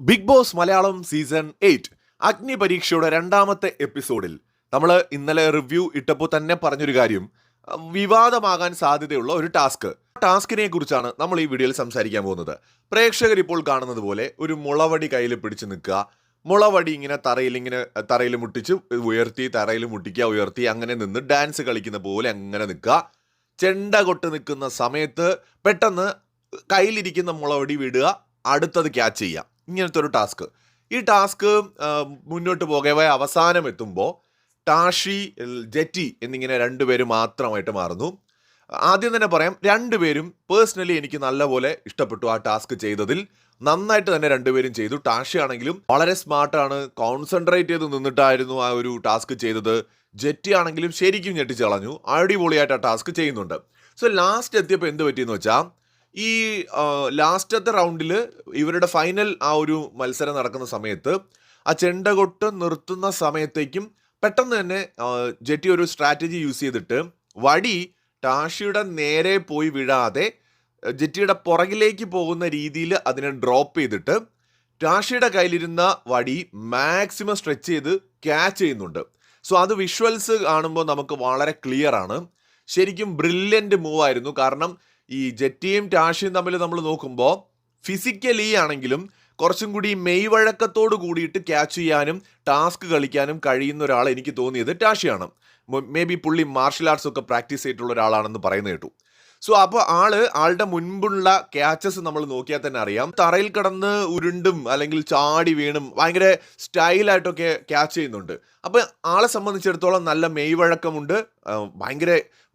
Big boss Malayalam season 8 അഗ്നി പരീക്ഷയുടെ രണ്ടാമത്തെ എപ്പിസോഡിൽ നമ്മൾ ഇന്നലെ റിവ്യൂ ഇട്ടപ്പോൾ തന്നെ പറഞ്ഞൊരു കാര്യം, വിവാദമാകാൻ സാധ്യതയുള്ള ഒരു ടാസ്കിനെ കുറിച്ചാണ് നമ്മൾ ഈ വീഡിയോയിൽ സംസാരിക്കാൻ പോകുന്നത്. പ്രേക്ഷകർ ഇപ്പോൾ കാണുന്നത് പോലെ ഒരു മുളവടി കയ്യിൽ പിടിച്ചു നിൽക്കുക, മുളവടി ഇങ്ങനെ തറയിൽ മുട്ടിച്ച് ഉയർത്തി, തറയിൽ മുട്ടിക്കുക, ഉയർത്തി, അങ്ങനെ നിന്ന് ഡാൻസ് കളിക്കുന്ന പോലെ അങ്ങനെ നിൽക്കുക. ചെണ്ട കൊട്ട് നിൽക്കുന്ന സമയത്ത് പെട്ടെന്ന് കയ്യിലിരിക്കുന്ന മുളവടി വിടുക, അടുത്തത് ക്യാച്ച് ചെയ്യുക. ഇങ്ങനത്തെ ഒരു ഈ ടാസ്ക് മുന്നോട്ട് പോകവേ അവസാനം എത്തുമ്പോൾ ടാഷി, ജെറ്റി എന്നിങ്ങനെ രണ്ടുപേരും മാത്രമായിട്ട് മാറുന്നു. ആദ്യം തന്നെ പറയാം, രണ്ടുപേരും പേഴ്സണലി എനിക്ക് നല്ലപോലെ ഇഷ്ടപ്പെട്ടു. ആ ടാസ്ക് ചെയ്തതിൽ നന്നായിട്ട് തന്നെ രണ്ടുപേരും ചെയ്തു. ടാഷി ആണെങ്കിലും വളരെ സ്മാർട്ടാണ്, കോൺസെൻട്രേറ്റ് ചെയ്ത് നിന്നിട്ടായിരുന്നു ആ ഒരു ടാസ്ക് ചെയ്തത്. ജെറ്റി ആണെങ്കിലും ശരിക്കും ഞെട്ടിച്ച് കളഞ്ഞു, അടിപൊളിയായിട്ട് ആ ടാസ്ക് ചെയ്യുന്നുണ്ട്. സോ ലാസ്റ്റ് എത്തിയപ്പോൾ എന്ത് പറ്റിയെന്ന് വെച്ചാൽ, ഈ ലാസ്റ്റത്തെ റൗണ്ടിൽ ഇവരുടെ ഫൈനൽ ആ ഒരു മത്സരം നടക്കുന്ന സമയത്ത് ആ ചെണ്ടകൊട്ട് നിർത്തുന്ന സമയത്തേക്കും പെട്ടെന്ന് തന്നെ ജെറ്റി ഒരു സ്ട്രാറ്റജി യൂസ് ചെയ്തിട്ട് വടി ടാഷിയുടെ നേരെ പോയി വീഴാതെ ജെറ്റിയുടെ പുറകിലേക്ക് പോകുന്ന രീതിയിൽ അതിനെ ഡ്രോപ്പ് ചെയ്തിട്ട് ടാഷിയുടെ കയ്യിലിരുന്ന വടി മാക്സിമം സ്ട്രെച്ച് ചെയ്ത് ക്യാച്ച് ചെയ്യുന്നുണ്ട്. സോ അത് വിഷ്വൽസ് കാണുമ്പോൾ നമുക്ക് വളരെ ക്ലിയർ ആണ്. ശരിക്കും ബ്രില്യൻ്റ് മൂവ് ആയിരുന്നു. കാരണം ഈ ജെറ്റിയും ടാഷിയും തമ്മിൽ നമ്മൾ നോക്കുമ്പോൾ ഫിസിക്കലി ആണെങ്കിലും കുറച്ചും കൂടി മെയ്വഴക്കത്തോട് കൂടിയിട്ട് ക്യാച്ച് ചെയ്യാനും ടാസ്ക് കളിക്കാനും കഴിയുന്ന ഒരാൾ എനിക്ക് തോന്നിയത് ടാഷിയാണ്. മേ ബി പുള്ളി മാർഷൽ ആർട്സ് ഒക്കെ പ്രാക്ടീസ് ചെയ്തിട്ടുള്ള ഒരാളാണെന്ന് പറയുന്നത് കേട്ടു. സോ അപ്പോൾ ആളുടെ മുൻപുള്ള ക്യാച്ചസ് നമ്മൾ നോക്കിയാൽ തന്നെ അറിയാം, തറയിൽ കിടന്ന് ഉരുണ്ടും അല്ലെങ്കിൽ ചാടി വീണും ഭയങ്കര സ്റ്റൈലായിട്ടൊക്കെ ക്യാച്ച് ചെയ്യുന്നുണ്ട്. അപ്പോൾ ആളെ സംബന്ധിച്ചിടത്തോളം നല്ല മെയ്വഴക്കമുണ്ട്,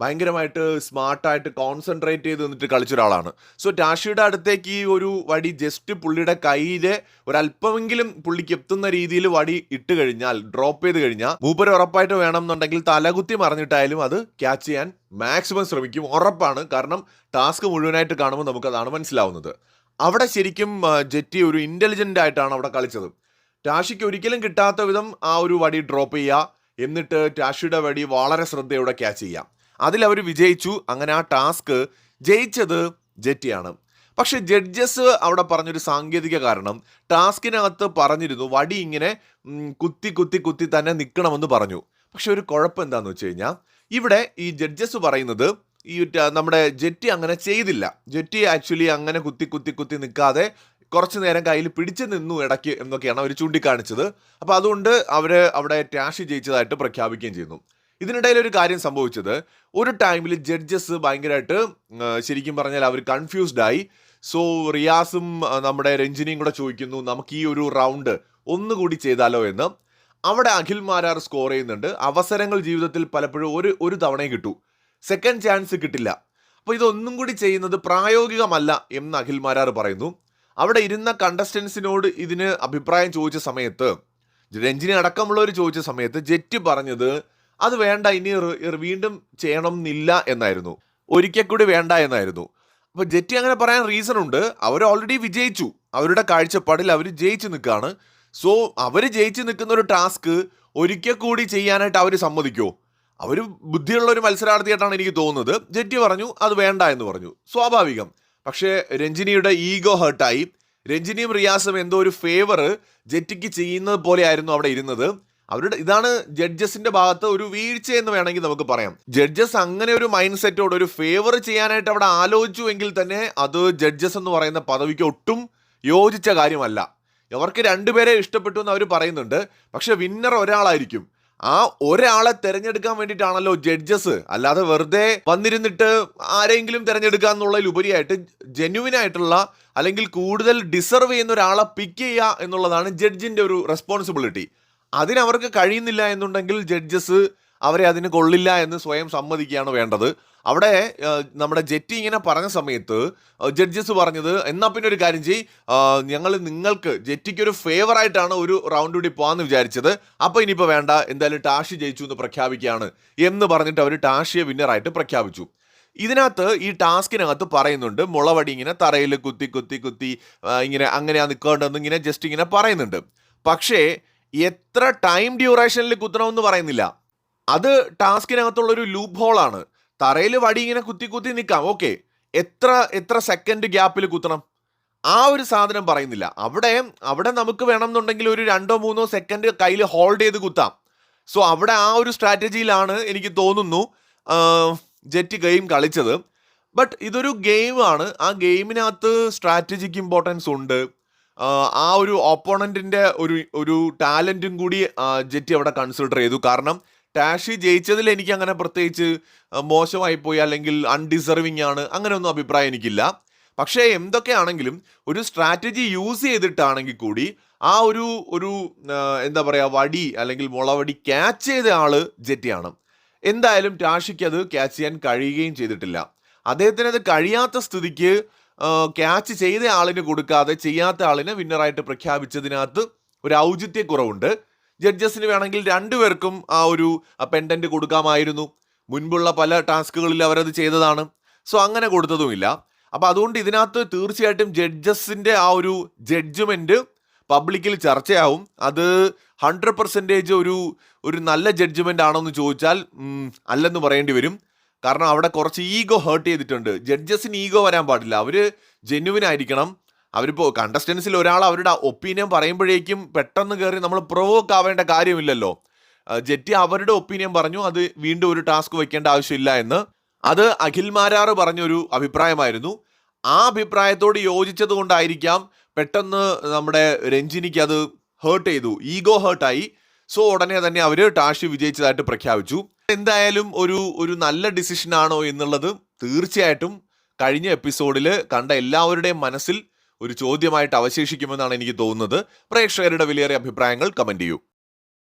ഭയങ്കരമായിട്ട് സ്മാർട്ടായിട്ട് കോൺസെൻട്രേറ്റ് ചെയ്ത് നിന്നിട്ട് കളിച്ചൊരാളാണ്. സോ ടാഷിയുടെ അടുത്തേക്ക് ഈ ഒരു വടി ജസ്റ്റ് പുള്ളിയുടെ കയ്യിൽ ഒരല്പമെങ്കിലും പുള്ളിക്ക് എത്തുന്ന രീതിയിൽ വടി ഇട്ട് കഴിഞ്ഞാൽ, ഡ്രോപ്പ് ചെയ്ത് കഴിഞ്ഞാൽ, മൂപ്പര് ഉറപ്പായിട്ട് വേണമെന്നുണ്ടെങ്കിൽ തലകുത്തി മറിഞ്ഞിട്ടായാലും അത് ക്യാച്ച് ചെയ്യാൻ മാക്സിമം ശ്രമിക്കും, ഉറപ്പാണ്. കാരണം ടാസ്ക് മുഴുവനായിട്ട് കാണുമ്പോൾ നമുക്കതാണ് മനസ്സിലാവുന്നത്. അവിടെ ശരിക്കും ജെറ്റി ഒരു ഇൻ്റലിജൻ്റ് ആയിട്ടാണ് അവിടെ കളിച്ചത്. ടാഷിക്ക് ഒരിക്കലും കിട്ടാത്ത വിധം ആ ഒരു വടി ഡ്രോപ്പ് ചെയ്യുക, എന്നിട്ട് ടാഷിയുടെ വടി വളരെ ശ്രദ്ധയോടെ ക്യാച്ച് ചെയ്യാം. അതിലവർ വിജയിച്ചു. അങ്ങനെ ആ ടാസ്ക് ജയിച്ചത് ജെറ്റിയാണ്. പക്ഷെ ജഡ്ജസ് അവിടെ പറഞ്ഞൊരു സാങ്കേതിക കാരണം, ടാസ്കിനകത്ത് പറഞ്ഞിരുന്നു വടി ഇങ്ങനെ കുത്തി തന്നെ നിൽക്കണമെന്ന് പറഞ്ഞു. പക്ഷെ ഒരു കുഴപ്പം എന്താണെന്ന് വെച്ച് കഴിഞ്ഞാൽ, ഇവിടെ ഈ ജഡ്ജസ് പറയുന്നത് ഈ നമ്മുടെ ജെറ്റി അങ്ങനെ ചെയ്തില്ല. ജെറ്റി ആക്ച്വലി അങ്ങനെ കുത്തി നിൽക്കാതെ കുറച്ച് നേരം കയ്യിൽ പിടിച്ചു നിന്നു ഇടയ്ക്ക് എന്നൊക്കെയാണ് അവർ ചൂണ്ടിക്കാണിച്ചത്. അപ്പോൾ അതുകൊണ്ട് അവർ അവിടെ ടാഷി ജയിച്ചതായിട്ട് പ്രഖ്യാപിക്കുകയും ചെയ്യുന്നു. ഇതിനിടയിൽ ഒരു കാര്യം സംഭവിച്ചത്, ഒരു ടൈമിൽ ജഡ്ജസ് ഭയങ്കരമായിട്ട് ശരിക്കും പറഞ്ഞാൽ അവർ കൺഫ്യൂസ്ഡ് ആയി. സോ റിയാസും നമ്മുടെ രഞ്ജിനിയും കൂടെ ചോദിക്കുന്നു, നമുക്ക് ഈ ഒരു റൗണ്ട് ഒന്നുകൂടി ചെയ്താലോ എന്ന്. അവിടെ അഖിൽ മാരാർ സ്കോർ ചെയ്യുന്നുണ്ട്. അവസരങ്ങൾ ജീവിതത്തിൽ പലപ്പോഴും ഒരു തവണയും കിട്ടൂ, സെക്കൻഡ് ചാൻസ് കിട്ടില്ല. അപ്പോൾ ഇതൊന്നും കൂടി ചെയ്യുന്നത് പ്രായോഗികമല്ല എന്ന് അഖിൽ മാരാർ പറയുന്നു. അവിടെ ഇരുന്ന കണ്ടസ്റ്റൻസിനോട് ഇതിന് അഭിപ്രായം ചോദിച്ച സമയത്ത്, രഞ്ജിനി അടക്കമുള്ളവർ ചോദിച്ച സമയത്ത് ജെറ്റി പറഞ്ഞത് അത് വേണ്ട, ഇനി വീണ്ടും ചെയ്യണം എന്നില്ല എന്നായിരുന്നു, ഒരിക്കൽ കൂടി വേണ്ട എന്നായിരുന്നു. അപ്പോൾ ജെറ്റി അങ്ങനെ പറയാൻ റീസൺ ഉണ്ട്. അവർ ഓൾറെഡി വിജയിച്ചു, അവരുടെ കാഴ്ചപ്പാടിൽ അവർ ജയിച്ചു നിൽക്കുകയാണ്. സോ അവർ ജയിച്ചു നിൽക്കുന്ന ഒരു ടാസ്ക് ഒരിക്കൽ കൂടി ചെയ്യാനായിട്ട് അവർ സമ്മതിക്കുമോ? അവർ ബുദ്ധിയുള്ള ഒരു മത്സരാർത്ഥിയായിട്ടാണ് എനിക്ക് തോന്നുന്നത്. ജെറ്റി പറഞ്ഞു അത് വേണ്ട എന്ന് പറഞ്ഞു, സ്വാഭാവികം. പക്ഷേ രഞ്ജിനിയുടെ ഈഗോ ഹേർട്ടായി. രഞ്ജിനിയും റിയാസും എന്തോ ഒരു ഫേവർ ജെറ്റിക്ക് ചെയ്യുന്നത് പോലെ ആയിരുന്നു അവിടെ ഇരുന്നത്. ഇതാണ് ജഡ്ജസിന്റെ ഭാഗത്ത് ഒരു വീഴ്ച എന്ന് വേണമെങ്കിൽ നമുക്ക് പറയാം. ജഡ്ജസ് അങ്ങനെ ഒരു മൈൻഡ് സെറ്റോട് ഒരു ഫേവർ ചെയ്യാനായിട്ട് അവിടെ ആലോചിച്ചു എങ്കിൽ തന്നെ അത് ജഡ്ജസ് എന്ന് പറയുന്ന പദവിക്ക് ഒട്ടും യോജിച്ച കാര്യമല്ല. അവർക്ക് രണ്ടുപേരെ ഇഷ്ടപ്പെട്ടു എന്ന് അവർ പറയുന്നുണ്ട്, പക്ഷെ വിന്നർ ഒരാളായിരിക്കും. ആ ഒരാളെ തിരഞ്ഞെടുക്കാൻ വേണ്ടിയിട്ടാണല്ലോ ജഡ്ജസ്, അല്ലാതെ വെറുതെ വന്നിരുന്നിട്ട് ആരെങ്കിലും തിരഞ്ഞെടുക്കുക എന്നുള്ളതിൽ ഉപരിയായിട്ട് ജെന്യുവിൻ ആയിട്ടുള്ള അല്ലെങ്കിൽ കൂടുതൽ ഡിസർവ് ചെയ്യുന്ന ഒരാളെ പിക്ക് ചെയ്യുക എന്നുള്ളതാണ് ജഡ്ജിന്റെ ഒരു റെസ്പോൺസിബിലിറ്റി. അതിനവർക്ക് കഴിയുന്നില്ല എന്നുണ്ടെങ്കിൽ ജഡ്ജസ് അവരെ അതിന് കൊള്ളില്ല എന്ന് സ്വയം സമ്മതിക്കുകയാണ് വേണ്ടത്. അവിടെ നമ്മുടെ ജെറ്റി ഇങ്ങനെ പറഞ്ഞ സമയത്ത് ജഡ്ജസ് പറഞ്ഞത്, എന്നാൽ പിന്നെ ഒരു കാര്യം ഞങ്ങൾ നിങ്ങൾക്ക് ജെറ്റിക്കൊരു ഫേവറായിട്ടാണ് ഒരു റൗണ്ട് കൂടി പോകാമെന്ന് വിചാരിച്ചത്, അപ്പോൾ ഇനിയിപ്പോൾ വേണ്ട, എന്തായാലും ടാഷി ജയിച്ചു എന്ന് പ്രഖ്യാപിക്കുകയാണ് എന്ന് പറഞ്ഞിട്ട് അവർ ടാഷിയെ വിന്നറായിട്ട് പ്രഖ്യാപിച്ചു. ഇതിനകത്ത് ഈ ടാസ്കിനകത്ത് പറയുന്നുണ്ട്, മുളവടി ഇങ്ങനെ തറയിൽ കുത്തി ഇങ്ങനെ അങ്ങനെയാ നിൽക്കേണ്ടതെന്ന് ഇങ്ങനെ ജസ്റ്റ് ഇങ്ങനെ പറയുന്നുണ്ട്. പക്ഷേ എത്ര ടൈം ഡ്യൂറേഷനിൽ കുത്തണമെന്ന് പറയുന്നില്ല. അത് ടാസ്കിനകത്തുള്ളൊരു ലൂപ്പ് ഹോളാണ്. തറയിൽ വടി ഇങ്ങനെ കുത്തി നിൽക്കാം, ഓക്കെ. എത്ര സെക്കൻഡ് ഗ്യാപ്പിൽ കുത്തണം? ആ ഒരു സാധനം പറയുന്നില്ല. അവിടെ നമുക്ക് വേണമെന്നുണ്ടെങ്കിൽ ഒരു 2-3 സെക്കൻഡ് കയ്യിൽ ഹോൾഡ് ചെയ്ത് കുത്താം. സോ അവിടെ ആ ഒരു സ്ട്രാറ്റജിയിലാണ് എനിക്ക് തോന്നുന്നു ജെറ്റ് ഗെയിം കളിച്ചത്. ബട്ട് ഇതൊരു ഗെയിമാണ്. ആ ഗെയിമിനകത്ത് സ്ട്രാറ്റജിക്ക് ഇമ്പോർട്ടൻസ് ഉണ്ട്. ആ ഒരു ഓപ്പോണന്റിന്റെ ഒരു ടാലന്റും കൂടി ജെറ്റ് അവിടെ കൺസിഡർ ചെയ്തു. കാരണം ടാഷി ജയിച്ചതിൽ എനിക്ക് അങ്ങനെ പ്രത്യേകിച്ച് മോശമായി പോയി അല്ലെങ്കിൽ അൺഡിസർവിങ് ആണ് അങ്ങനെയൊന്നും അഭിപ്രായം എനിക്കില്ല. പക്ഷേ എന്തൊക്കെയാണെങ്കിലും ഒരു സ്ട്രാറ്റജി യൂസ് ചെയ്തിട്ടാണെങ്കിൽ കൂടി ആ ഒരു എന്താ പറയുക, വടി അല്ലെങ്കിൽ മുളവടി ക്യാച്ച് ചെയ്ത ആള് ജെറ്റിയാണ്. എന്തായാലും ടാഷിക്ക് അത് ക്യാച്ച് ചെയ്യാൻ കഴിയുകയും ചെയ്തിട്ടില്ല. അദ്ദേഹത്തിന് അത് കഴിയാത്ത സ്ഥിതിക്ക് ക്യാച്ച് ചെയ്ത ആളിന് കൊടുക്കാതെ ചെയ്യാത്ത ആളിനെ വിന്നറായിട്ട് പ്രഖ്യാപിച്ചതിനകത്ത് ഒരു ഔചിത്യക്കുറവുണ്ട്. ജഡ്ജസിന് വേണമെങ്കിൽ രണ്ടുപേർക്കും ആ ഒരു പെൻഡന്റ് കൊടുക്കാമായിരുന്നു. മുൻപുള്ള പല ടാസ്കുകളിൽ അവരത് ചെയ്തതാണ്. സോ അങ്ങനെ കൊടുത്തതുമില്ല. അപ്പം അതുകൊണ്ട് ഇതിനകത്ത് തീർച്ചയായിട്ടും ജഡ്ജസിൻ്റെ ആ ഒരു ജഡ്ജ്മെൻറ്റ് പബ്ലിക്കിൽ ചർച്ചയാവും. അത് 100% ഒരു നല്ല ജഡ്ജ്മെൻ്റ് ആണോ എന്ന് ചോദിച്ചാൽ അല്ലെന്ന് പറയേണ്ടി വരും. കാരണം അവിടെ കുറച്ച് ഈഗോ ഹേർട്ട് ചെയ്തിട്ടുണ്ട്. ജഡ്ജസിന് ഈഗോ വരാൻ പാടില്ല. അവർ ജെന്യുവിൻ ആയിരിക്കണം. അവരിപ്പോൾ കണ്ടസ്റ്റൻസിൽ ഒരാൾ അവരുടെ ഒപ്പീനിയൻ പറയുമ്പോഴേക്കും പെട്ടെന്ന് കയറി നമ്മൾ പ്രൊവോക്ക് ആവേണ്ട കാര്യമില്ലല്ലോ. ജെറ്റി അവരുടെ ഒപ്പീനിയൻ പറഞ്ഞു, അത് വീണ്ടും ഒരു ടാസ്ക് വയ്ക്കേണ്ട ആവശ്യമില്ല എന്ന്. അത് അഖിൽ മാരാറ് പറഞ്ഞൊരു അഭിപ്രായമായിരുന്നു. ആ അഭിപ്രായത്തോട് യോജിച്ചത് കൊണ്ടായിരിക്കാം പെട്ടെന്ന് നമ്മുടെ രഞ്ജിനിക്ക് അത് ഹേർട്ട് ചെയ്തു, ഈഗോ ഹേർട്ടായി. സോ ഉടനെ തന്നെ അവർ ടാഷി വിജയിച്ചതായിട്ട് പ്രഖ്യാപിച്ചു. എന്തായാലും ഒരു നല്ല ഡിസിഷൻ ആണോ എന്നുള്ളത് തീർച്ചയായിട്ടും കഴിഞ്ഞ എപ്പിസോഡിൽ കണ്ട എല്ലാവരുടെയും മനസ്സിൽ ഒരു ചോദ്യമായിട്ട് അവശേഷിക്കുമെന്നാണ് എനിക്ക് തോന്നുന്നത്. പ്രേക്ഷകരുടെ വിലയേറിയ അഭിപ്രായങ്ങൾ കമന്റ് ചെയ്യൂ.